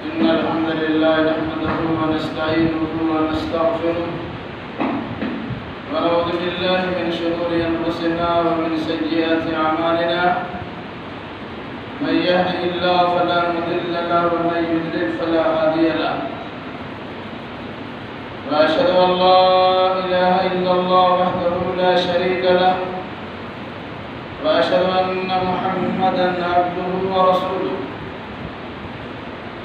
إن الحمد لله نحمده ونستعينه ونستغفره ونعوذ بالله من شرور أنفسنا ومن سيئات أعمالنا من يهده الله فلا مضل له ومن يضلل فلا هادي له وأشهد أن لا إله إلا الله وحده لا شريك له وأشهد أن محمدا عبده ورسوله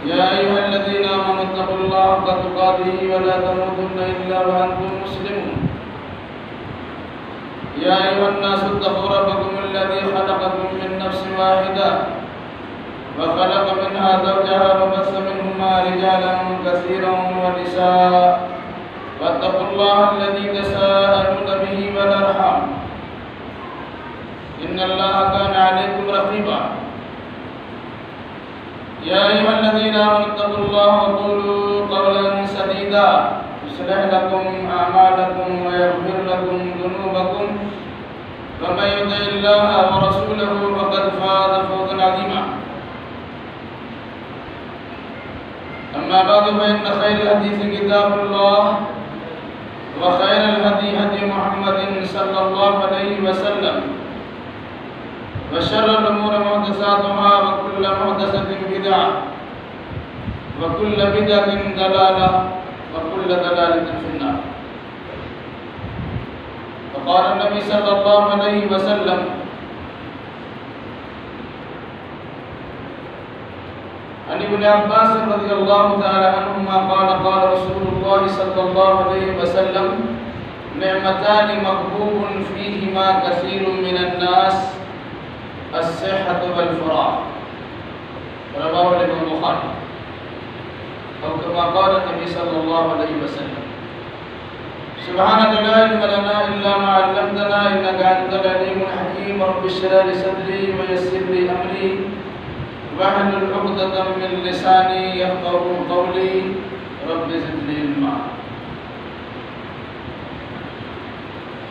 يا أيها الذين آمنوا اتقوا الله حق تقاته ولا تموتن إلا وأنتم مسلمون يا أيها الناس اتقوا ربكم الذي خلقكم من نفس واحدة وخلق منها زوجها وبث منهما رجالا كثيرا ونساء واتقوا الله الذي تساءلون به والأرحام إن الله كان عليكم رقيبا يا أيها الذين آمنوا اتقوا الله وقولوا قولا سديدا يصلح لكم أعمالكم ويغفر لكم ذنوبكم ومن يطع الله ورسوله فقد فاز فوزا عظيما أما بعد فإن خير الحديث كتاب الله وخير الهدي هدي محمد صلى الله عليه وسلم وشر الأمور محدثاتها وكل محدثة بدعة وكل بدعة ضلالة وكل ضلالة في النار. وقال النبي صلى الله عليه وسلم عن ابن عباس رضي الله تعالى عنهما قال قال رسول الله صلى الله عليه وسلم نعمتان مغبوب فيهما كثير من الناس الصحة والفراغ رواه البخاري أو كما قال النبي صلى الله عليه وسلم سبحانك لا علم لنا إلا ما علمتنا إنك أنت العليم الحكيم رب اشرح لي صدري ويسر لي أمري واحلل عقدة من لساني يفقهوا قولي رب زدني علما.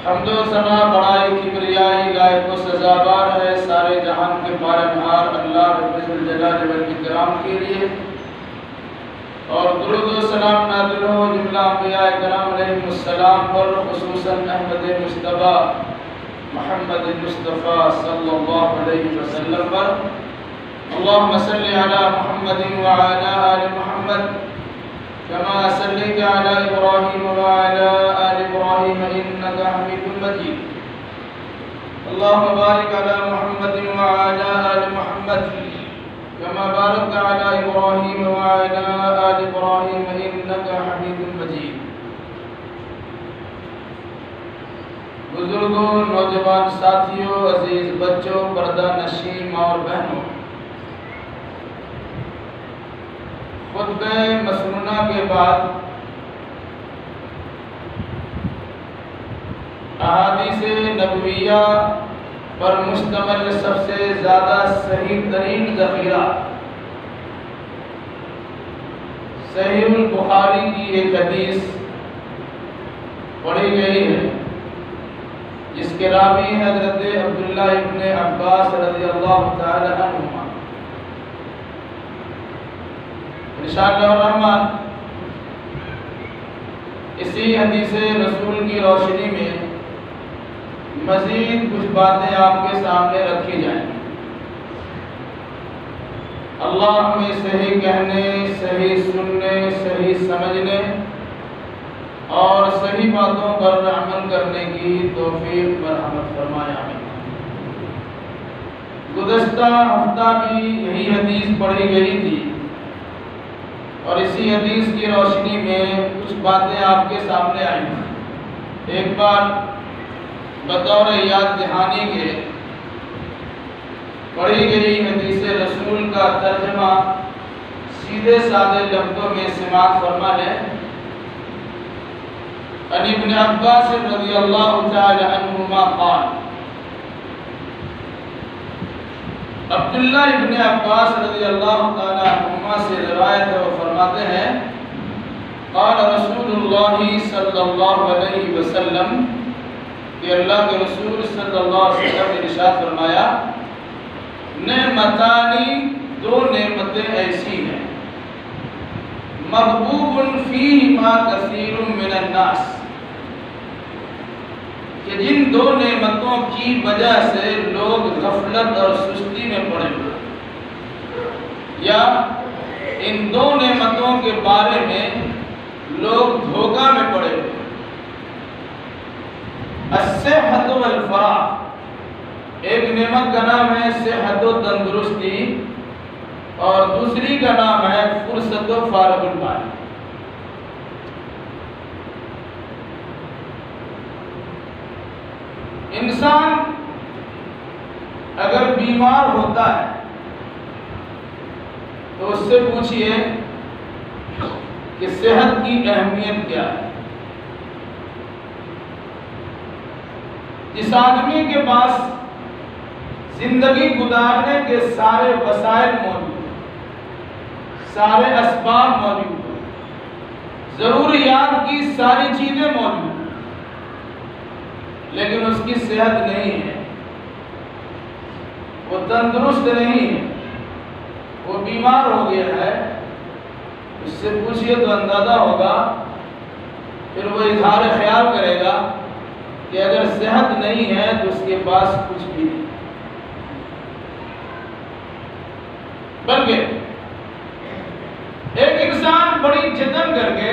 حمد و ثنا بڑائی کبریائی لائق و سزاوار ہے سارے جہان کے پالنہار اللہ رب الجلال والاکرام کے لیے، اور درود و سلام نازل ہو جملہ انبیاء کرام علیہ السلام پر، خصوصاً احمد مصطفیٰ محمد مصطفیٰ صلی اللہ علیہ وسلم پر. اللهم صل على محمد وعلى آل محمد كما صليت على إبراهيم وعلى آل إبراهيم إنك حميد مجيد. اللهم بارك على محمد وعلى آل محمد كما باركت على إبراهيم وعلى آل إبراهيم إنك حميد مجيد. بزرگوں، نوجوان ساتھیوں، عزیز بچوں، پردہ نشین ماں اور بہنوں، خطبہ مسنونہ کے بعد احادیث نبویہ پر مشتمل سب سے زیادہ صحیح ترین ذخیرہ صحیح البخاری کی ایک حدیث پڑھی گئی ہے، جس کے راوی حضرت عبداللہ ابن عباس رضی اللہ تعالی عنہما. انشاءاللہ الرحمن اسی حدیث رسول کی روشنی میں مزید کچھ باتیں آپ کے سامنے رکھی جائیں. اللہ ہمیں صحیح کہنے، صحیح سننے، صحیح سمجھنے اور صحیح باتوں پر عمل کرنے کی توفیق مرحمت فرمائے. آمین. گزشتہ ہفتہ بھی یہی حدیث پڑھی گئی تھی، اور اسی حدیث کی روشنی میں کچھ باتیں آپ کے سامنے آئیں. ایک بار بطور یاد دہانی کے پڑھی گئی حدیث رسول کا ترجمہ سیدھے سادے لفظوں میں سماعت فرما لیں. عن ابن عباس رضی اللہ تعالی عنہما قال، عبداللہ ابن عباس رضی اللہ تعالی عنہما سے روایت ہے، وہ فرماتے ہیں قال رسول اللہ صلی اللہ علیہ وسلم کہ اللہ کے رسول صلی اللہ علیہ وسلم نے ارشاد فرمایا نعمتانی، دو نعمتیں ایسی ہیں مغبوب فیہما کثیر من الناس، کہ جن دو نعمتوں کی وجہ سے لوگ غفلت اور سستی میں پڑے ہوئے، یا ان دو نعمتوں کے بارے میں لوگ دھوکہ میں پڑے ہوئے۔ الصحت والفراغ، ایک نعمت کا نام ہے صحت و تندرستی، اور دوسری کا نام ہے فرصت و فارغ البال۔ انسان اگر بیمار ہوتا ہے تو اس سے پوچھئے کہ صحت کی اہمیت کیا ہے۔ جس آدمی کے پاس زندگی گزارنے کے سارے وسائل موجود ہیں، سارے اسباب موجود ہیں، ضروریات کی ساری چیزیں موجود ہیں، لیکن اس کی صحت نہیں ہے، وہ تندرست نہیں ہے، وہ بیمار ہو گیا ہے، اس سے پوچھئے تو اندازہ ہوگا، پھر وہ اظہار خیال کرے گا کہ اگر صحت نہیں ہے تو اس کے پاس کچھ بھی نہیں، بلکہ ایک انسان بڑی جتن کر کے،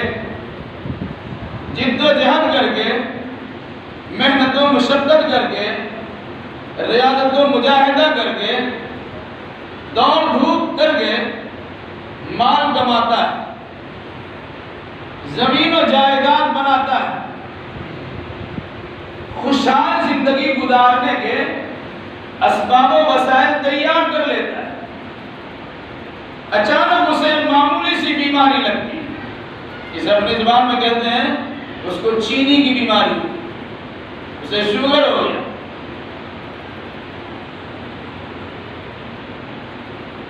جد و جہد کر کے، محنت و مشقت کر کے، ریاضت و مجاہدہ کر کے، دوڑ دھوپ کر کے مال کماتا ہے، زمین و جائیداد بناتا ہے، خوشحال زندگی گزارنے کے اسباب و وسائل تیار کر لیتا ہے، اچانک اسے معمولی سی بیماری لگتی ہے، جسے اپنی زبان میں کہتے ہیں اس کو چینی کی بیماری، اسے شوگر ہو گیا،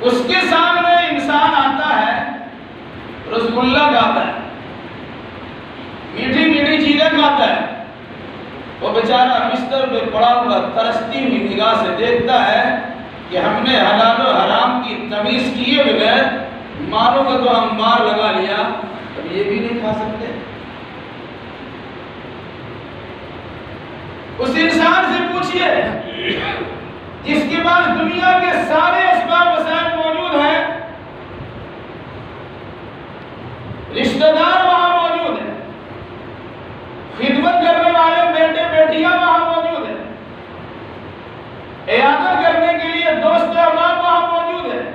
اس کے سامنے انسان آتا ہے، رسگلہ کھاتا ہے، میٹھی میٹھی چیزیں کھاتا ہے، وہ بیچارہ بستر پہ پڑا ہوا ترستی ہوئی نگاہ سے دیکھتا ہے کہ ہم نے حلال و حرام کی تمیز کیے بغیر مالوں کا تو ہم مار لگا لیا، اب یہ بھی نہیں کھا سکتے۔ اس انسان سے پوچھئے جس کے پاس دنیا کے سارے اسباب وسائل موجود ہیں، رشتہ دار وہاں موجود ہیں، خدمت کرنے والے بیٹے بیٹیاں وہاں موجود ہیں، عیادت کرنے کے لیے دوست احباب وہاں موجود ہیں،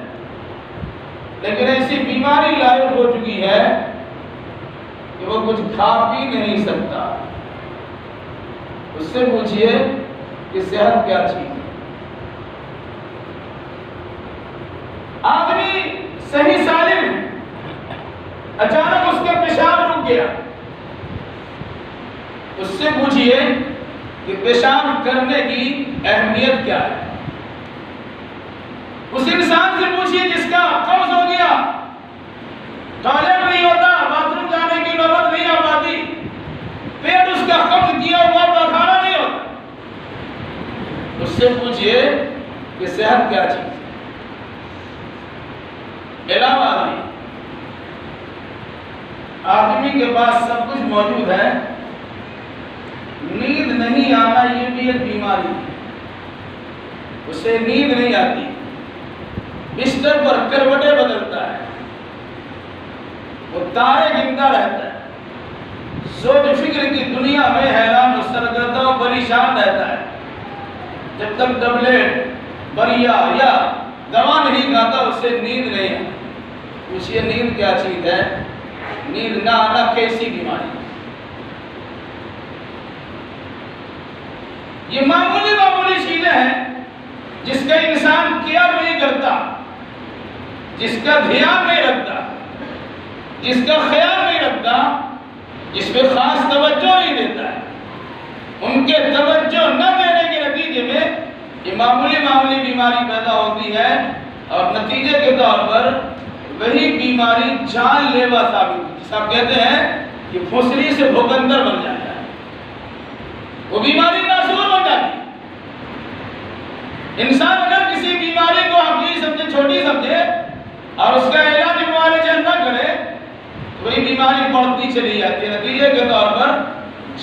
لیکن ایسی بیماری لاحق ہو چکی ہے کہ وہ کچھ کھا پی نہیں سکتا۔ اس سے پوچھئے کہ صحت کیا چیز ہے؟ آدمی صحیح سالم ہے، اچانک اس کا پیشاب رک گیا، اس سے پوچھئے کہ پیشاب کرنے کی اہمیت کیا ہے؟ اس انسان سے پوچھئے جس کا قبض ہو گیا، ٹوائلٹ نہیں ہوتا، باتھ روم جانے کی نوبت نہیں آ پاتی، پیٹ اس کا قبض کیا ہوا پخانا نہیں ہوتا، اس سے پوچھئے کہ صحت کیا چیز ہے؟ علاوہ آدمی کے پاس سب کچھ موجود ہے، نیند نہیں آنا یہ بھی ایک بیماری ہے، اسے نیند نہیں آتی، بستر پر کروٹیں بدلتا ہے، وہ تارے گنتا رہتا ہے، سوچ فکر کی دنیا میں حیران و سرگردہ و پریشان رہتا ہے، جب تک ٹیبلٹ بریا یا دوا نہیں کھاتا اسے نیند نہیں آتی۔ پوچھئے نیند کیا چیز ہے؟ نیند نہ آنا کیسی بیماری؟ یہ معمولی چیزیں ہیں جس کا انسان کیئر نہیں کرتا، جس کا دھیان نہیں رکھتا، جس کا خیال نہیں رکھتا، جس پہ خاص توجہ نہیں دیتا ہے، ان کے توجہ نہ دینے کے نتیجے میں یہ معمولی بیماری پیدا ہوتی ہے، اور نتیجے کے طور پر وہی بیماری جان لیوا ثابت ہوتی ہے، جس آپ کہتے ہیں کہ پھسلی سے بھوکندر بن جاتا ہے، وہ بیماری ناسور بن جاتی ہے۔ انسان اگر کسی بیماری کو حقیقی سمجھے، چھوٹی سمجھے، اور اس کا علاج معالجہ نہ کرے بڑھتی چلی جاتی ہے، نتیجے کے طور پر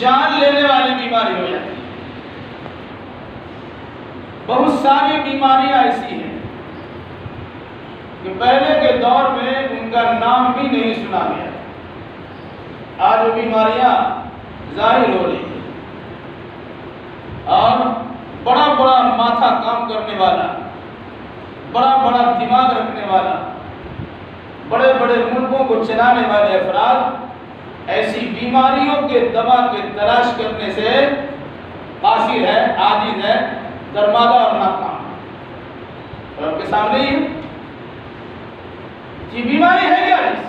جان لینے والی بیماری ہو جاتی ہے۔ بہت ساری بیماریاں ایسی ہیں کہ پہلے کے دور میں ان کا نام بھی نہیں سنا گیا، آج وہ بیماریاں ظاہر ہو رہی ہیں، اور بڑا بڑا ماتھا کام کرنے والا، بڑا بڑا دماغ رکھنے والا، بڑے بڑے ملکوں کو چلانے والے افراد ایسی بیماریوں کے دوا کے تلاش کرنے سے قاصر ہے، عاجز ہے، درمادہ اور ناکام۔ اور آپ کے سامنے ہی یہ بیماری ہے کیا؟ اس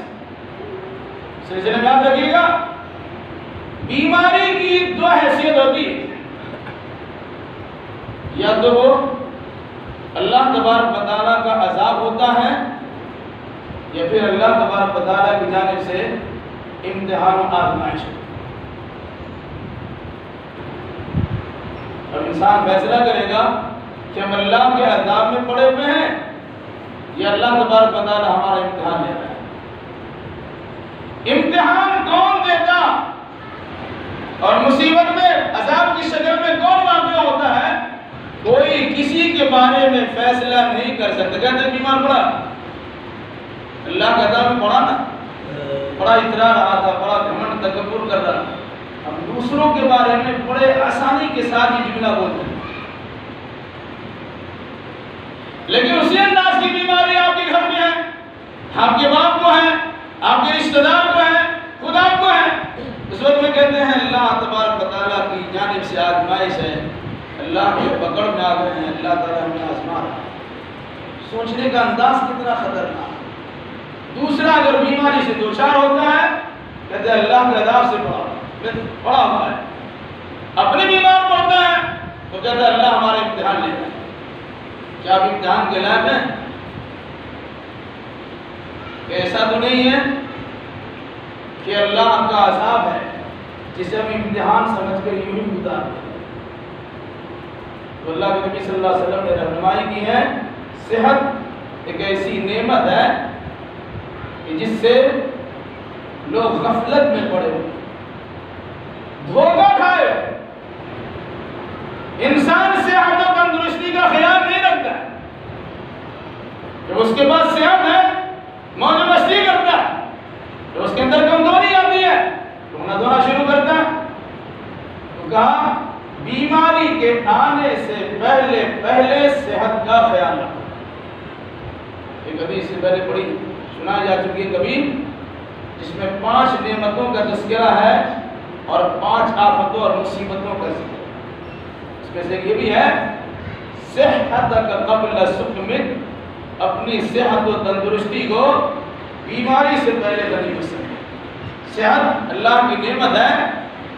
سلسلے میں یاد رکھیے گا، بیماری کی دو حیثیت ہوتی ہے، یا تو وہ اللہ تبارک و تعالیٰ کا عذاب ہوتا ہے، یا پھر اللہ تبارک و تعالیٰ کی جانب سے امتحان و آزمائش ہے۔ اور انسان فیصلہ کرے گا کہ ہم اللہ کے عذاب میں پڑے ہوئے ہیں یا اللہ تبارک و تعالیٰ ہمارا امتحان لے رہا ہے۔ امتحان کون دیتا اور مصیبت میں عذاب کی شکل میں کون واقع ہوتا ہے، کوئی کسی کے بارے میں فیصلہ نہیں کر سکتا۔ کہتے بیمار پڑا، اللہ کا عذاب میں پڑا نا، بڑا اترا رہا تھا، بڑا گھمنڈ تکبر کر رہا تھا، ہم دوسروں کے بارے میں بڑے آسانی کے ساتھ یہ جملہ بولتے ہیں، لیکن اسی انداز کی بیماری آپ کے گھر میں ہے، آپ کے باپ کو ہے، آپ کے رشتہ دار کو ہے، خود آپ کو ہے۔ اس وقت میں کہتے ہیں اللہ تبارک و تعالیٰ کی جانب سے آزمائش ہے، اللہ کے پکڑ میں آ گئے ہیں، اللہ تعالیٰ ہمیں آزما رہا ہے۔ سوچنے کا انداز کتنا خطرناک۔ دوسرا اگر بیماری سے دوچار ہوتا ہے، کہتے ہیں اللہ کے عذاب سے پڑا ہوا ہے۔ اپنے بیمار پڑتا ہے تو کہتا ہے اللہ ہمارے امتحان لے رہا ہے۔ کیا آپ امتحان کے لائق ہیں؟ کہ ایسا تو نہیں ہے کہ اللہ کا عذاب ہے جسے ہم امتحان سمجھ کر یوں ہی اتار دیں۔ تو اللہ کے نبی صلی اللہ علیہ وسلم نے رہنمائی کی ہے، صحت ایک ایسی نعمت ہے کہ جس سے لوگ غفلت میں پڑے ہوئے، دھوکہ کھائے، انسان صحت و تندرستی کا خیال نہیں رکھتا ہے، جب اس کے پاس صحت ہے موج مستی کرتا ہے، جب اس کے اندر کمزوری آتی ہے تو رونا دھونا شروع کرتا ہے۔ تو کہا بیماری کے آنے سے پہلے صحت کا خیال رکھو۔ ایک حدیث سے پہلے پڑھی سنائی جا چکی ہے کبھی، جس میں 5 نعمتوں کا تذکرہ ہے اور 5 آفتوں اور مصیبتوں کا ذکر۔ اس میں سے یہ بھی ہے صحت کا قبل سقمک، اپنی صحت و تندرستی کو بیماری سے پہلے غنیمت سمجھو۔ صحت اللہ کی نعمت ہے،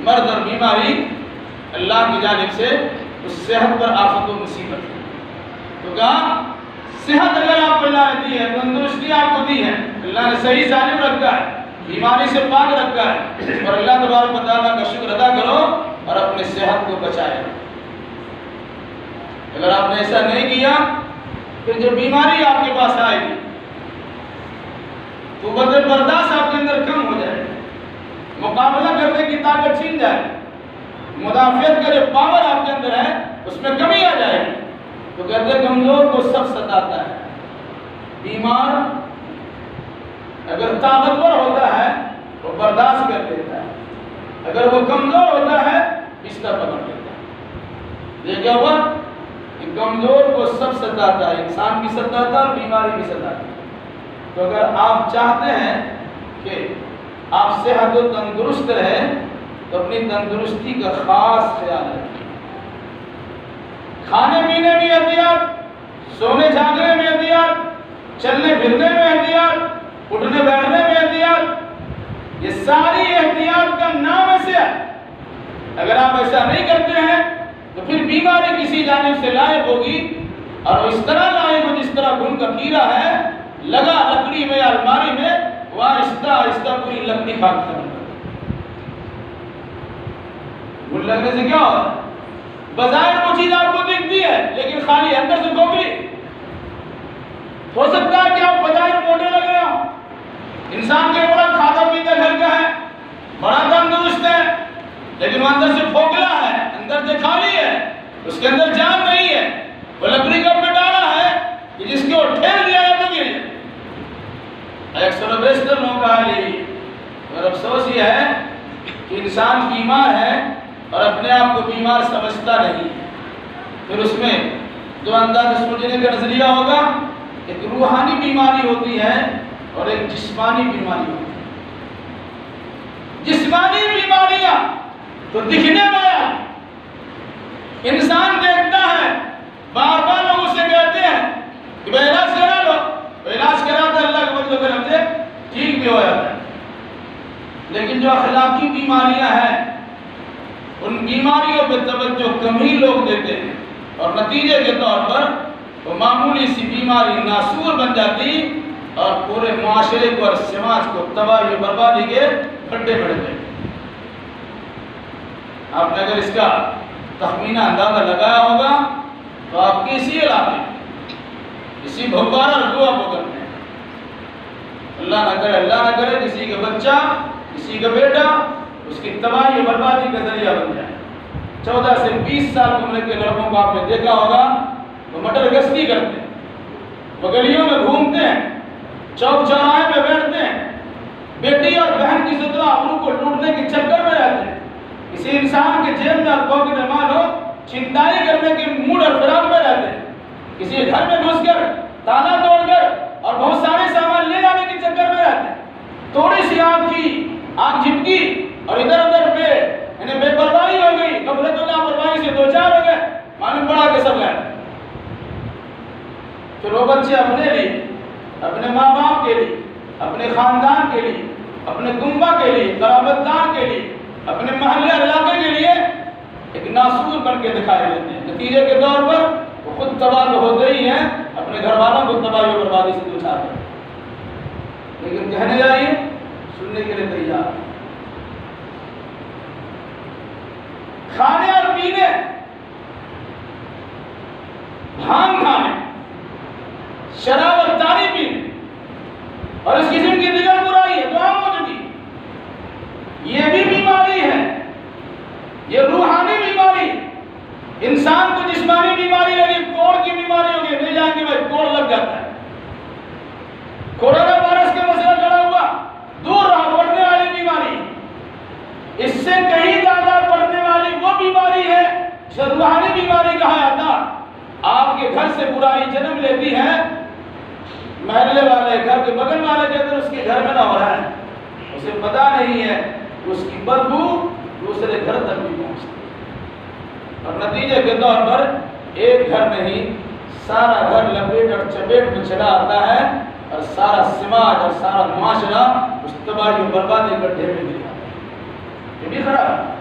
مرض اور بیماری اللہ کی جانب سے اس صحت پر آفت و مصیبت ہے۔ تو کہا صحت اگر آپ کو اللہ نے دی ہے، تندرستی آپ کو دی ہے، اللہ نے صحیح سالم رکھا ہے، بیماری سے پاک رکھا ہے، اور اللہ تبارک و تعالیٰ کا شکر ادا کرو اور اپنے صحت کو بچائے۔ اگر آپ نے ایسا نہیں کیا پھر جب بیماری آپ کے پاس آئے گی تو قدر برداشت آپ کے اندر کم ہو جائے، مقابلہ کرنے کی طاقت چھین جائے، مدافعت کا جو پاور آپ کے اندر ہے اس میں کمی آ جائے گی۔ تو کہتے ہیں کمزور کو سب ستاتا ہے، بیمار اگر طاقتور ہوتا ہے وہ برداشت کر لیتا ہے، اگر وہ کمزور ہوتا ہے بستر پکڑ لیتا ہے۔ یہ کیا ہوا کہ کمزور کو سب ستاتا ہے، انسان بھی ستاتا ہے اور بیماری بھی ستاتی ہے۔ تو اگر آپ چاہتے ہیں کہ آپ صحت و تندرست رہیں تو اپنی تندرستی کا خاص خیال رکھیں، کھانے پینے میں احتیاط، سونے جاگنے میں احتیاط، چلنے پھرنے میں احتیاط، اٹھنے بیٹھنے میں احتیاط، یہ ساری احتیاط کا نام ایسے ہے۔ اگر آپ ایسا نہیں کرتے ہیں تو پھر بیماری کسی جانب سے لائق ہوگی، اور اس طرح لائق ہو جس طرح گھن کا کیڑا ہے لگا لکڑی میں یا الماری میں، وہ آہستہ آہستہ پوری لکڑی کھا کر گھن لگنے سے کیا ہوگا؟ بظاہر وہ چیز آپ کو دکھتی ہے لیکن خالی اندر سے کھوکھلی۔ ہو سکتا ہے کہ آپ بظاہر موٹے لگ رہے ہو، انسان کے بڑا کھاتا پیتا گھر کا ہے، لیکن وہ اندر سے پھوکھلا ہے، اندر سے خالی ہے، اس کے اندر جان نہیں ہے، وہ لکڑی کا پٹانا ہے کہ جس کو ٹھیل دیا ہے تو گر جائے۔ اکثر و بیشتر لوگوں کا حال یہی ہے، اور افسوس یہ ہے کہ انسان بیمار ہے اور اپنے آپ کو بیمار سمجھتا نہیں ہے۔ پھر اس میں دو انداز سوچنے کا نظریہ ہوگا، ایک روحانی بیماری ہوتی ہے اور ایک جسمانی بیماری ہوتی ہے۔ جسمانی بیماریاں تو دکھنے میں انسان دیکھتا ہے، بار بار لوگ اسے کہتے ہیں کہ بھائی علاج کرا لو، علاج کرا تو اللہ کے بدلے میں ہم سے ٹھیک بھی ہو جاتا ہے۔ لیکن جو اخلاقی بیماریاں ہیں ان بیماریوں پہ توجہ کم ہی لوگ دیتے ہیں، اور نتیجے کے طور پر وہ معمولی سی بیماری ناسور بن جاتی اور پورے معاشرے کو اور سماج کو تباہی و بربادی کے گڈھے میں ڈال دیتی۔ آپ نے اگر اس کا تخمینہ اندازہ لگایا ہوگا تو آپ کے اسی علاقے اسی بھوپارا رکوع کو کرتے ہیں، اللہ نہ کرے کسی کا بچہ، کسی کا بیٹا اس کی تباہی و بربادی کا ذریعہ بن جائے۔ 14 سے 20 سال کی عمر کے لڑکوں کو آپ نے دیکھا ہوگا، وہ مٹر گشتی کرتے ہیں، وہ گلیوں میں گھومتے ہیں، چوک چوراہے میں بیٹھتے ہیں، بیٹی اور بہن کی سترہ آبرو کو لوٹنے کے چکر میں رہتے ہیں، کسی انسان کے جیب میں اور پاکٹ میں مال ہو چھنتائی کرنے کے موڈ اور فراغ میں رہتے ہیں، کسی گھر میں گھس کر تالا توڑ کر اور بہت سارے سامان لے جانے کے چکر میں رہتے ہیں۔ تھوڑی سی آنکھ جھپکی اور ادھر ادھر پہ انہیں بے پرواہی ہو گئی، غفلت و لاپرواہی سے دو چار ہو گئے، معلوم پڑا کہ سب گئے۔ پھر وہ بچے اپنے لیے، اپنے ماں باپ کے لیے، اپنے خاندان کے لیے، اپنے کنبہ کے لیے، قرابت دار کے لیے، اپنے محلے اور علاقے کے لیے ایک ناسور بن کے دکھائی دیتے ہیں۔ نتیجے کے طور پر وہ خود تباہ تو ہوتے ہی ہیں، اپنے گھر والوں کو تباہی و بربادی سے دوچار کرتے ہیں۔ لیکن کہنے جائیے سننے کے لیے تیار، کھانے اور پینے، بھانگ کھانے، شراب اور تاری پینے اور اس قسم کی دیگر برائی ہے تو عام ہو چکی، یہ بھی بیماری ہے، یہ روحانی بیماری۔ انسان کو جسمانی بیماری لگی، کوڑ کی بیماری ہوگی، نہیں جائیں گے بھائی کوڑ لگ جاتا ہے، کورونا وائرس کا مسئلہ کھڑا ہوا، دور رہا، بڑھنے والی بیماری۔ اس سے کہیں زیادہ بڑھنے والی وہ بیماری ہے جسے روحانی بیماری کہا جاتا۔ آپ کے گھر سے برائی جنم لیتی ہے، محلے والے، گھر کے بغل والے کے اندر اس کے گھر میں نہ ہو رہا ہے، اسے پتا نہیں ہے، اس کی بدبو دوسرے گھر تک بھی پہنچتی ہے، اور نتیجے کے طور پر ایک گھر نہیں سارا گھر لپیٹ اور چپیٹ میں چلا آتا ہے، اور سارا سماج اور سارا معاشرہ اس تباہی و بربادی کا ڈھیر میں گر جاتا ہے۔ یہ بھی خراب ہے۔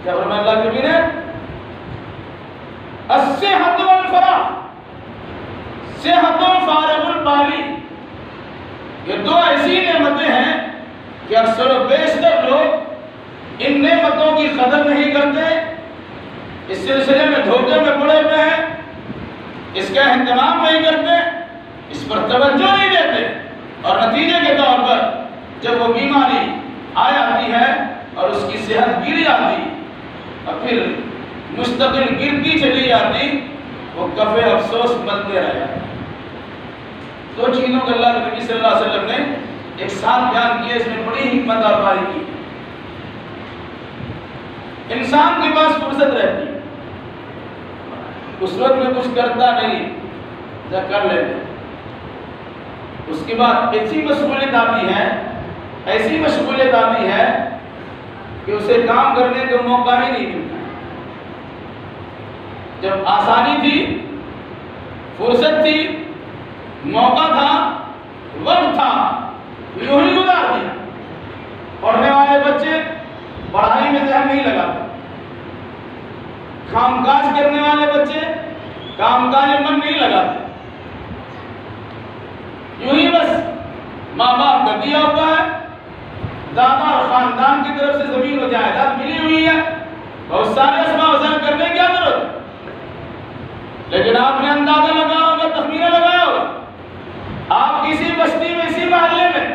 کیا فرمایا اللہ کے نبی نے؟ الصحۃ والفراغ، صحت و فارغ البالی، یہ دو ایسی نعمتیں ہیں کہ اکثر و بیشتر لوگ ان نعمتوں کی قدر نہیں کرتے، اس سلسلے میں دھوکے میں پڑے ہوئے ہیں، اس کا اہتمام نہیں کرتے، اس پر توجہ نہیں دیتے، اور نتیجے کے طور پر جب وہ بیماری آ جاتی ہے اور اس کی صحت گر جاتی اور پھر مستقل گرتی چلی جاتی، وہ کفے افسوس بنتے رہ جاتے۔ دو چیزوں کو اللہ کے نبی صلی اللہ علیہ وسلم نے ایک ساتھ بیان کیا، اس میں بڑی حکمت اور باریکی ہے۔ انسان کے پاس فرصت رہتی ہے، اس وقت میں کچھ کرتا نہیں، جب کر لیتے، اس کے بعد ایسی مشغولیت آتی ہے، ایسی مشغولیت آتی ہے کہ اسے کام کرنے کا موقع ہی نہیں ملتا۔ جب آسانی تھی، فرصت تھی، موقع تھا، وقت تھا، یوں ہی گزار دیا۔ پڑھنے والے بچے پڑھائی میں ذہن نہیں لگاتے، کام کاج کرنے والے بچے کام کاج میں من نہیں لگاتے، یوں ہی بس ماں باپ کا دیا ہوا ہے، دادا اور خاندان کی طرف سے زمین و جائیداد ملی ہوئی ہے، بہت سارے اسباب اجر کرنے کی کیا ضرورت ہے؟ لیکن آپ نے اندازہ لگایا ہوگا، تخمینہ لگایا ہوگا، آپ کسی بستی میں، اسی محلے میں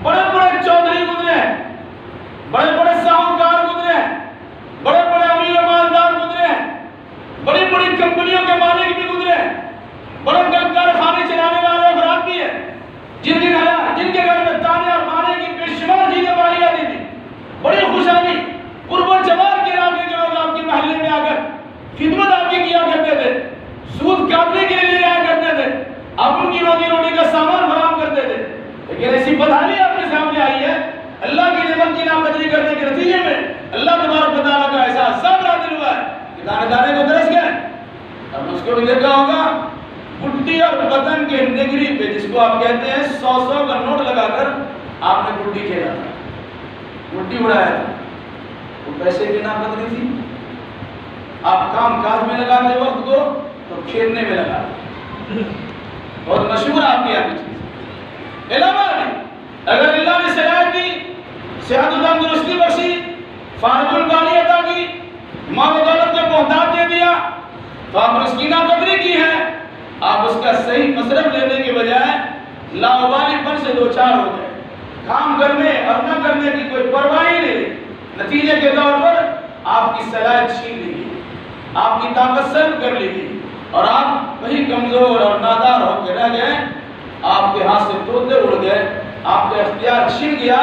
بڑے بڑے چودھری گزرے ہیں، بڑے بڑے اللہ کی نعمت کی ناقدری کرنے کے نتیجے میں اللہ تبارک و تعالیٰ کا ایسا عذاب نازل ہوا ہے کہ دانے دانے کو درس گئے. اب اس کو بھی دیکھا ہوگا گٹی اور پتنگ کے نگری پہ, جس کو آپ کہتے ہیں 100 کا نوٹ لگا کر آپ نے گٹی کھیلا تھا, گٹی اڑایا تھا. وہ پیسے کی ناقدری تھی. آپ کام کاج میں لگاتے وقت کو تو کھیلنے میں لگاتے. بہت مشہور آپ کی آپ چیز علامہ نے اگر اللہ نے صلاحیت دی, صحت و تندرستی بخشی, فارغ البالی عطا کی, مال و دولت کا محتاج دے دیا, تو آپ نے اس کی ناقدری کی ہے. آپ اس کا صحیح مصرف لینے کے بجائے لاوالی پن سے دو چار ہو گئے, کام کرنے اور نہ کرنے کی کوئی پرواہ ہی نہیں. نتیجے کے طور پر آپ کی صلاحیت چھین لی گئی, آپ کی طاقت سلب کر لی گئی, اور آپ وہی کمزور اور نادار ہو کے رہ گئے. آپ کے ہاتھ سے طوطے اڑ گئے, آپ کا اختیار چھن گیا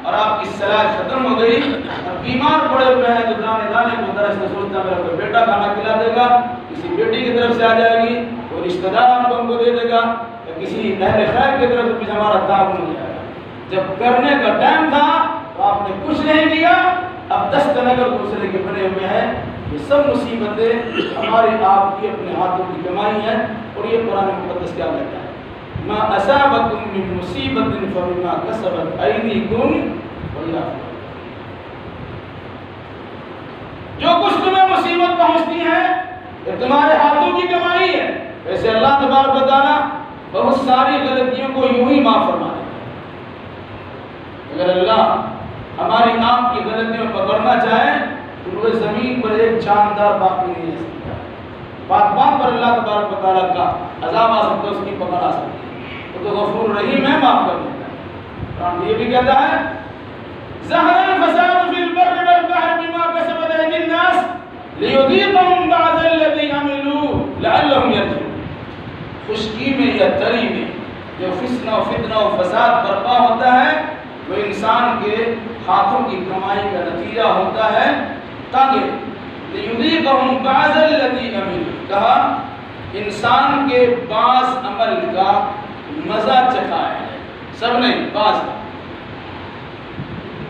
اور آپ کی صلاحیت ختم ہو گئی. اور بیمار پڑے ہوئے ہیں تو دانے دانے کو درس سے سوچتا میرا کوئی بیٹا کھانا کھلا دے گا, کسی بیٹی کی طرف سے آ جائے گی, کوئی رشتہ دار آپ کو ہم کو دے دے گا, یا کسی اہل خیر کی طرف سے بھی ہمارا تعاون ہو جائے گا. جب کرنے کا ٹائم تھا تو آپ نے کچھ نہیں کیا. اب دست نگر دوسرے کے بنے ہوئے ہیں. یہ سب مصیبتیں ہماری آپ کی اپنے ہاتھوں کی کمائی ہیں. اور یہ قرآن مقدس کیا کہتا ہے, ما اصابکم من مصیبت فبما کسبت ایدیکم ویعفو. جو کچھ تمہیں مصیبت پہنچتی ہے یہ تمہارے ہاتھوں کی کمائی ہے. ویسے اللہ تبارک و تعالیٰ بہت ساری غلطیوں کو یوں ہی معاف فرما دے. اگر اللہ ہماری آپ کی غلطیوں کو پکڑنا چاہے تو روئے زمین پر ایک جاندار باقی نہیں رہ سکتا. بات بات پر اللہ تبارک و تعالیٰ کا عذاب آ سکتا ہے, اس کی پکڑ آ سکتی ہے. وہ تو غفور رحیم ہے, معاف کر دیتا ہے. قرآن یہ بھی کہتا ہے ظہر الفساد فی البر والبحر بما کسبت ایدی الناس لیذیقہم بعض الذی عملوا لعلہم یرجعون. خشکی میں یا تری میں جو فتنہ و فساد برپا ہوتا ہے وہ انسان کے ہاتھوں کی کمائی کا نتیجہ ہوتا ہے, تاکہ لیذیقہم بعض الذی عملوا, کہا انسان کے بعض عمل کا مزہ چکھائے, سب نہیں بعض.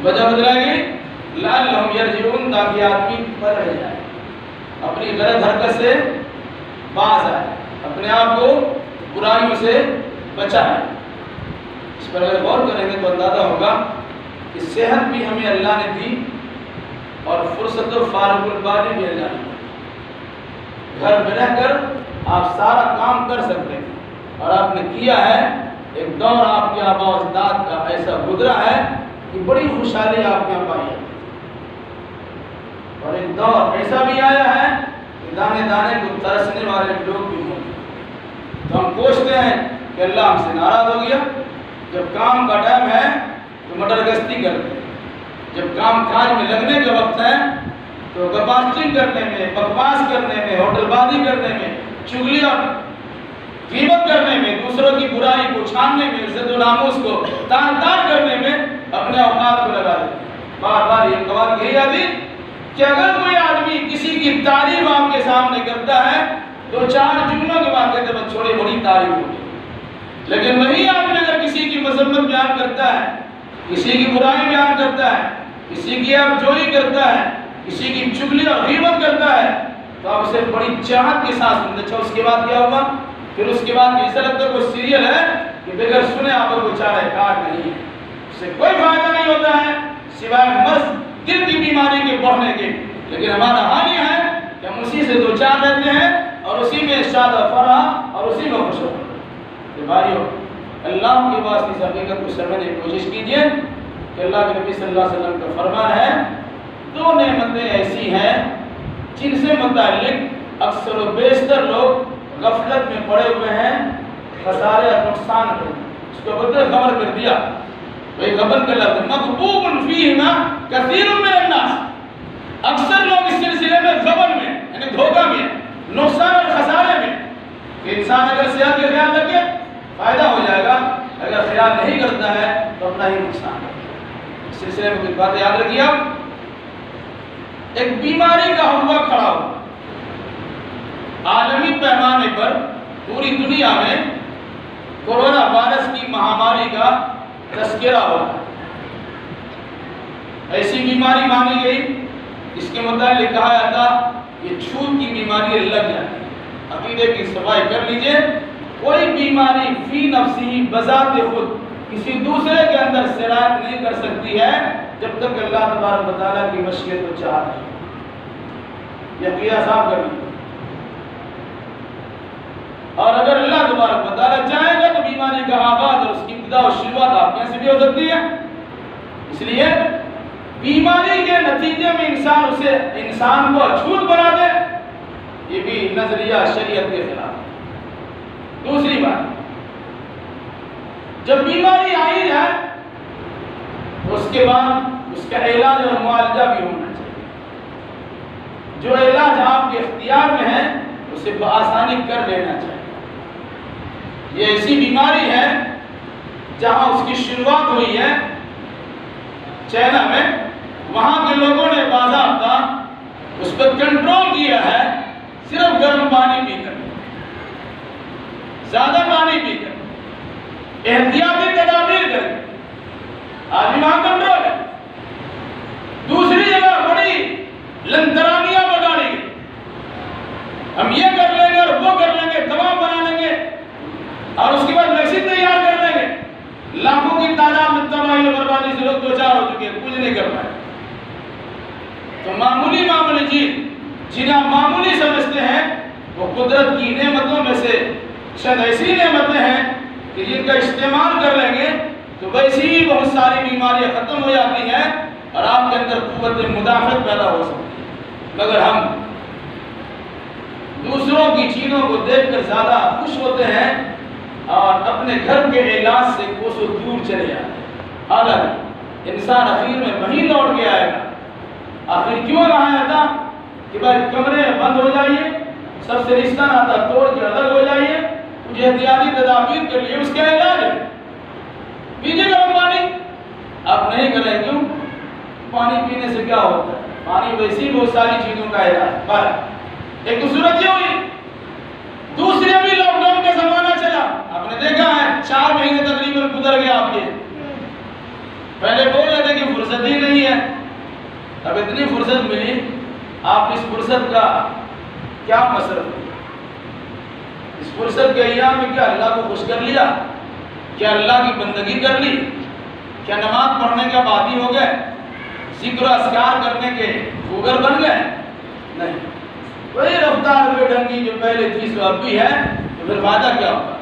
وجہ بدلائے گی لعلہم یرجعون, تاکہ آدمی پلٹ جائے, اپنی غلط حرکت سے باز آئے, اپنے آپ کو برائیوں سے بچائے. اس پر اگر غور کریں گے تو اندازہ ہوگا کہ صحت بھی ہمیں اللہ نے دی اور فرصت و فارغ البالی بھی اللہ نے دی. گھر میں رہ کر آپ سارا کام کر سکتے ہیں, اور آپ نے کیا ہے. ایک دور آپ کے آباء و اجداد کا ایسا گزرا ہے کہ بڑی خوشحالی آپ کے یہاں پائی ہے, اور ایک دور ایسا بھی آیا ہے کہ دانے دانے کو ترسنے والے لوگ بھی ہوں. تو ہم کوشتے ہیں کہ اللہ ہم سے ناراض ہو گیا. جب کام کا ٹائم ہے تو مٹر گشتی کرتے ہیں, جب کام کاج میں لگنے کا وقت ہے تو گپاسٹنگ کرنے میں, بکواس کرنے میں, ہوٹل بازی کرنے میں, چغلیاں غیبت کرنے میں, دوسروں کی برائی کو چھاننے میں, عزت و ناموس کو تار تار کرنے میں اپنے اوقات کو لگا دیتے ہیں. بار بار یہ قوت یہی آتی کہ اگر کوئی آدمی کسی کی تعریف آپ کے سامنے کرتا ہے تو 4 جملوں کے بعد کہتے ہیں چھوڑی بڑی تعریف ہوگی. لیکن وہی آدمی اگر کسی کی مذمت بیان کرتا ہے, کسی کی برائی بیان کرتا ہے, کسی کی ابجوئی کرتا ہے, کسی کی چغلی اور غیبت کرتا ہے, تو آپ اسے بڑی چاہت کے ساتھ سنتے. اچھا اس کے بعد کیا ہوا؟ پھر اس کے بعد ایسا لگتا ہے کوئی سیریل ہے کہ بغیر سنے آپ کو کوئی چارہ کار نہیں ہے, اس سے کوئی فائدہ نہیں ہوتا ہے سوائے مرض دل کی بیماری کے بڑھنے کے. لیکن ہمارا حال یہ ہے کہ ہم اسی سے دو چار رہتے ہیں اور اسی میں شاد و فرح اور اسی میں خوش ہوتے ہیں. بھائیو, اللہ کے واسطے اس حقیقت کو سمجھنے کی کوشش کیجئے کہ اللہ کے نبی صلی اللہ علیہ وسلم کا فرمان ہے 2 نعمتیں ایسی ہیں جن سے متعلق اکثر و بیشتر لوگ غفلت میں پڑے ہوئے ہیں, خسارے اور نقصان کے. اس کو بدل خبر کر دیا, بھائی خبر کا لفظ مغبوب فیہما کثیر من الناس. اکثر لوگ اس سلسلے میں غبن میں یعنی دھوکہ میں, نقصان اور خسارے میں, کہ انسان اگر صحت کا خیال رکھے فائدہ ہو جائے گا, اگر خیال نہیں کرتا ہے تو اپنا ہی نقصان ہے. اس سلسلے میں کچھ باتیں یاد رکھیے. ایک بیماری کا حملہ کھڑا ہوا عالمی پیمانے پر, پوری دنیا میں کورونا وائرس کی مہاماری کا تذکرہ ہوا. ایسی بیماری مانی گئی جس کے متعلق کہا جاتا یہ چھوت کی بیماری لگ جاتی ہے۔ عقیدے کی صفائی کر لیجئے، کوئی بیماری فی نفسی بذات خود کسی دوسرے کے اندر سرایت نہیں کر سکتی ہے جب تک اللہ تبارک و تعالیٰ کی مشیت و چاہت ہے۔ یہ عقیدہ صاف کر لیجئے، اور اگر اللہ تبارک و تعالیٰ چاہے گا تو بیماری کا آغاز اور اس کی ابتدا و شروعات آپ کیسے بھی ہو سکتی ہے۔ اس لیے بیماری کے نتیجے میں انسان کو اچھوت بنا دے، یہ بھی نظریہ شریعت کے خلاف۔ دوسری بات، جب بیماری آئی ہے تو اس کے بعد اس کا علاج اور معالجہ بھی ہونا چاہیے۔ جو علاج آپ کے اختیار میں ہے اسے بآسانی کر لینا چاہیے۔ یہ ایسی بیماری ہے جہاں اس کی شروعات ہوئی ہے چائنا میں، وہاں کے لوگوں نے باضابطہ اس پر کنٹرول کیا ہے، صرف گرم پانی پی کر، زیادہ پانی پی کر، احتیاطی تدابیر کر کے آج بھی وہاں کنٹرول ہے۔ دوسری جگہ بڑی لنترانیاں بگاڑی گئی، ہم یہ کر لیں گے اور وہ کر لیں گے، دوا بنا لیں گے اور اس کے بعد ویکسین تیار کر لیں گے۔ لاکھوں کی تعداد میں تباہی اور بربادی سے لوگ دوچار ہو چکے ہیں، کچھ نہیں کر پائے۔ تو معمولی چیز جنہیں آپ معمولی سمجھتے ہیں وہ قدرت کی نعمتوں میں سے شاید ایسی نعمتیں ہیں کہ جن کا استعمال کر لیں گے تو ویسی ہی بہت ساری بیماریاں ختم ہو جاتی ہیں اور آپ کے اندر قوت مدافعت پیدا ہو سکتی ہے۔ مگر ہم دوسروں کی چیزوں کو دیکھ کر زیادہ خوش ہوتے ہیں اور اپنے گھر کے علاج سے کوسوں دور چلے جاتے ہیں۔ حالانکہ انسان آخر میں وہیں لوٹ کے آئے گا۔ آخر کیوں کہا جاتا کہ بھائی کمرے میں بند ہو جائیے، سب سے رشتہ ناتا توڑ کے الگ ہو جائیے، کچھ احتیاطی تدابیر کر لیے، اس کا علاج ہے پیجیے گرم پانی۔ آپ نہیں کریں، کیوں؟ پانی پینے سے کیا ہوتا ہے؟ پانی ویسی بہت ساری چیزوں کا علاج۔ بہرحال ایک تو صورت یہ ہوئی، دوسرے بھی لاک ڈاؤن کا زمانہ چلا، آپ نے دیکھا ہے 4 مہینے تقریباً گزر گیا آپ کے۔ پہلے بول رہے تھے کہ فرصت ہی نہیں ہے، اب اتنی فرصت ملی، آپ اس فرصت کا کیا مصرف کیا؟ اس فرصت کے ایام میں کیا اللہ کو خوش کر لیا؟ کیا اللہ کی بندگی کر لی؟ کیا نماز پڑھنے کے عادی ہو گئے؟ ذکر و اذکار کرنے کے خوگر بن گئے؟ نہیں، وہی رفتار بے ڈھنگی جو پہلے تھی سو اب بھی ہے، تو پھر فائدہ کیا ہوگا؟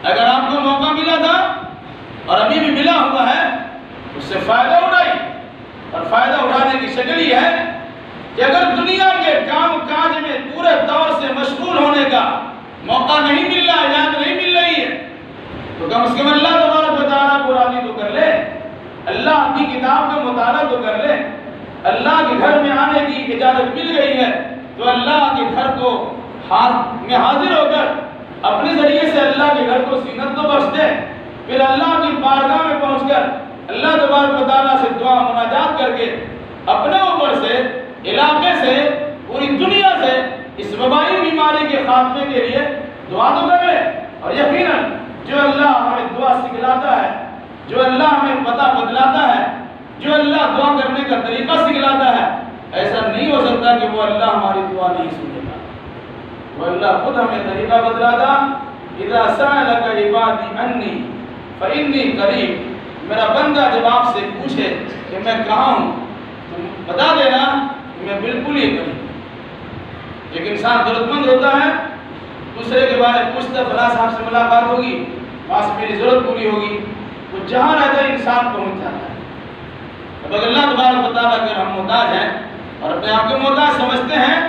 اگر آپ کو موقع ملا تھا اور ابھی بھی ملا ہوا ہے اس سے فائدہ اٹھائیے، اور فائدہ اٹھانے کی شکل یہ ہے کہ اگر دنیا کے کام کاج میں پورے طور سے مشغول ہونے کا موقع نہیں مل رہا، اجازت نہیں مل رہی ہے، تو کم از کم اللہ تبارک و تعالیٰ کو راضی تو کر لے، اللہ کی کتاب کا مطالعہ تو کر لے۔ اللہ کے گھر میں آنے کی اجازت مل گئی ہے تو اللہ کے گھر کو میں حاضر ہو کر اپنے ذریعے سے اللہ کے گھر کو زینت تو بخش دے، پھر اللہ کی بارگاہ میں پہنچ کر اللہ تبارک و تعالیٰ سے دعا مناجات کر کے اپنے اوپر سے، علاقے سے، پوری دنیا سے اس وبائی بیماری کے خاتمے کے لیے دعا تو کر لے۔ اور یقیناً جو اللہ ہمیں دعا سکھلاتا ہے، جو اللہ ہمیں پتہ بدلاتا ہے، جو اللہ دعا کرنے کا طریقہ سکھلاتا ہے، ایسا نہیں ہو سکتا کہ وہ اللہ ہماری دعا نہیں سنے گا۔ وہ اللہ خود ہمیں طریقہ بدلاتا۔ اذا سألك عبادی انی فإنی قریب، میرا بندہ جب آپ سے پوچھے کہ میں کہاں ہوں تو بتا دینا کہ میں بالکل ہی قریب۔ ایک انسان ضرورت مند ہوتا ہے، دوسرے کے بارے میں پوچھتا ہے فلاں صاحب سے ملاقات ہوگی، وہاں سے میری ضرورت پوری ہوگی، تو جہاں رہتا ہے انسان پہنچ جاتا ہے۔ اب اگر اللہ تبارک و تعالیٰ اگر ہم محتاج ہیں اور اپنے آپ کو محتاج سمجھتے ہیں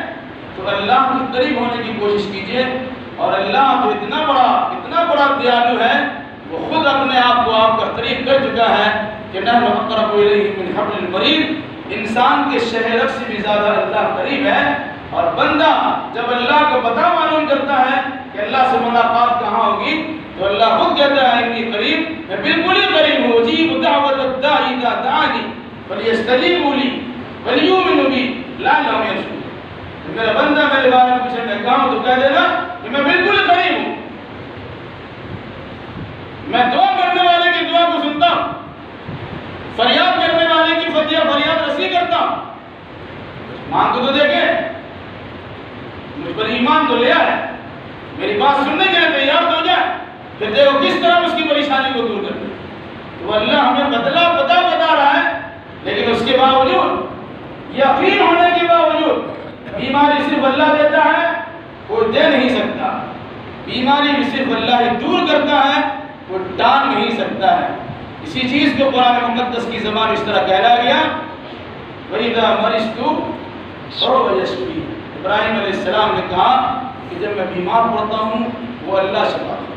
تو اللہ کے قریب ہونے کی کوشش کیجیے۔ اور اللہ تو اتنا بڑا دیالو ہے، وہ خود اپنے آپ کو آپ کا قریب کر چکا ہے کہ نحن اقرب الیہ من حبل الورید، انسان کے شہ رگ سے بھی زیادہ اللہ قریب ہے۔ اور بندہ جب اللہ کو پتہ معلوم کرتا ہے کہ اللہ سے ملاقات کہاں ہوگی تو اللہ خود کہتا ہے انی قریب، میں بالکل ہی قریب ہوں، اجیب دعوت الداعی اذا دعانی فلیستجیبوا لی ولیؤمنوا بی لعلہم یرشدون۔ میرا بندہ میرے بارے میں پوچھے میں کہاں ہوں تو کہہ دینا کہ میں بالکل قریب ہوں، میں دعا کرنے والے کی دعا کو سنتا ہوں، فریاد کرنے والے کی فریاد مانگ تو دیکھیں، مجھ پر ایمان تو لے آئے، میری بات سننے کے لیے تیار تو ہو جائے، پھر دیکھو کس طرح اس کی پریشانی کو دور کرتے۔ تو اللہ ہمیں بدلا بتا رہا ہے، لیکن اس کے باوجود، یقین ہونے کے باوجود، بیماری صرف اللہ دیتا ہے، کوئی دے نہیں سکتا۔ بیماری بھی صرف اللہ ہی دور کرتا ہے، کوئی ٹال نہیں سکتا ہے۔ اسی چیز کو قرآن مقدس کی زبان اس طرح کہلایا گیا، وَإِذَا مَرِضْتُ فَهُوَ يَشْفِينِ۔ ابراہیم علیہ السلام نے کہا کہ جب میں بیمار پڑتا ہوں وہ اللہ شفا دیتا ہے۔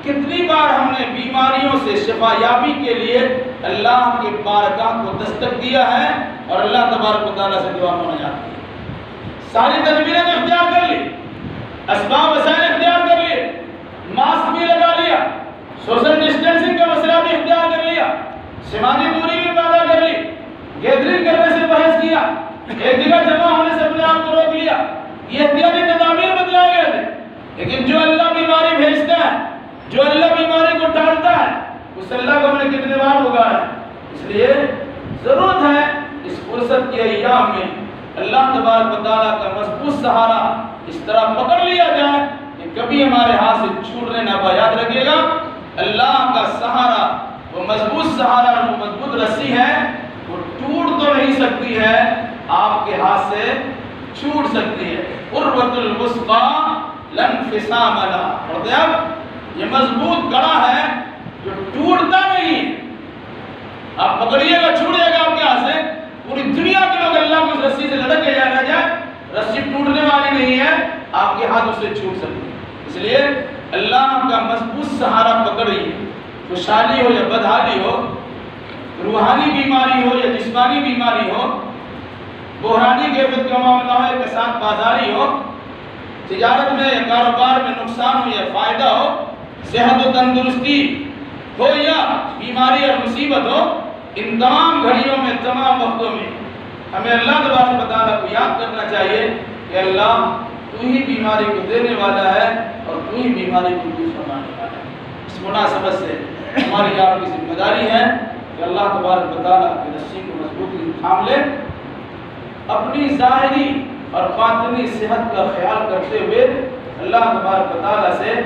کتنی بار ہم نے بیماریوں سے شفا یابی کے لیے اللہ کے بارگاہ کو دستک دیا ہے اور اللہ تبارک و تعالیٰ سے دعا مناجات کی۔ ساری تدبیریں تو اختیار کر لی، اسباب وسائل اختیار کر لیے، ماسک بھی لگا لیا، سوشل ڈسٹینسنگ کا مسئلہ بھی اختیار کر لیا، سماجی دوری بھی پیدا کر لی، گیدرنگ کرنے سے پرہیز کیا، ایک جگہ جمع ہونے سے اپنے آپ کو روک لیا، یہ احتیاطی تدابیر بتلائے گئے تھے۔ لیکن جو اللہ بیماری بھیجتا ہے، جو اللہ بیماری کو ٹالتا ہے، اس اللہ کو ہم نے کتنے بار پکارا ہے۔ اس لیے ضرورت ہے اس فرصت کے ایام میں اللہ تبارک و تعالیٰ کا مضبوط سہارا اس طرح پکڑ لیا جائے کہ کبھی ہمارے ہاتھ سے چھوٹنے نہ پائے۔ یاد رکھیے گا، اللہ کا سہارا وہ مضبوط سہارا اور وہ مضبوط رسی ہے، وہ ٹوٹ تو نہیں سکتی ہے، آپ کے ہاتھ سے چھوٹ سکتی ہے۔ عروۃ الوثقیٰ لا انفصام لہا، اور اب یہ مضبوط گڑا ہے جو ٹوٹتا نہیں، آپ پکڑیے گا چھوٹ جائے گا آپ کے ہاتھ سے، پوری دنیا کے لوگ اللہ کو اس رسی سے لڑک کے جانا جائے، رسی ٹوٹنے والی نہیں ہے، آپ کے ہاتھ اس سے چھوٹ سکتی ہے۔ اس لیے اللہ کا مضبوط سہارا پکڑیے، خوشحالی ہو یا بدحالی ہو، روحانی بیماری ہو یا جسمانی بیماری ہو، بحرانی کیفیت کا معاملہ ہو یا کساد بازاری ہو، تجارت میں یا کاروبار میں نقصان ہو یا فائدہ ہو، صحت و تندرستی ہو یا بیماری اور مصیبت ہو، ان تمام گھڑیوں میں، تمام وقتوں میں ہمیں اللہ تبارک و تعالیٰ کو یاد کرنا چاہیے کہ اللہ تو ہی بیماری کو دینے والا ہے اور تو ہی بیماری کو دور فرمانے والا ہے۔ اس مناسبت سے ہماری آپ کی ذمہ داری ہے کہ اللہ تبارک و تعالیٰ کی رسی کو مضبوطی تھام لے، اپنی ظاہری اور باطنی صحت کا خیال کرتے ہوئے اللہ تبارک و تعالیٰ سے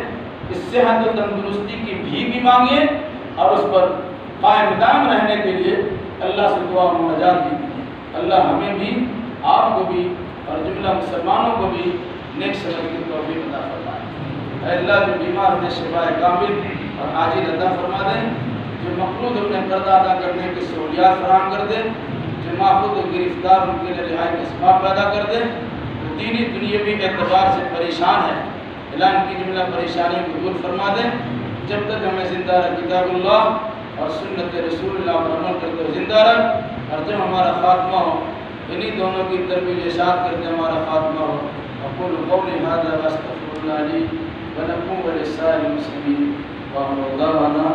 اس صحت و تندرستی کی بھی مانگے اور اس پر قائم دائم رہنے کے لیے اللہ سے دعا و مناجات بھی کیجیے۔ اللہ ہمیں بھی، آپ کو بھی اور جملہ مسلمانوں کو بھی نیک سمجھ کی توفیق عطا فرمائے۔ اے اللہ جو بیمار ہے شفائے کامل اور عاجل عطا فرما دیں، جو مقروض اپنے قرض ادا کرنے کی سہولیات فراہم کر دیں، جو ماخوذ و گرفتار ان کے لیے رہائی کے اسباب پیدا کر دیں، جو دینی دنیاوی اعتبار سے پریشان ہے اللہ ان کی جملہ پریشانیوں کو دور فرما دیں۔ جب تک ہمیں زندہ رکھ کتاب اللہ اور سنت رسول اللہ پر عمل کرتے ہوئے زندہ رکھ، اور جب ہمارا خاتمہ ہو انہی دونوں کی تربیت ارشاد کرتے ہمارا خاتمہ ہو۔ اقول قولی ھذا واستغفر اللہ لی ولکم ولسائر المسلمین وآخر دعوانا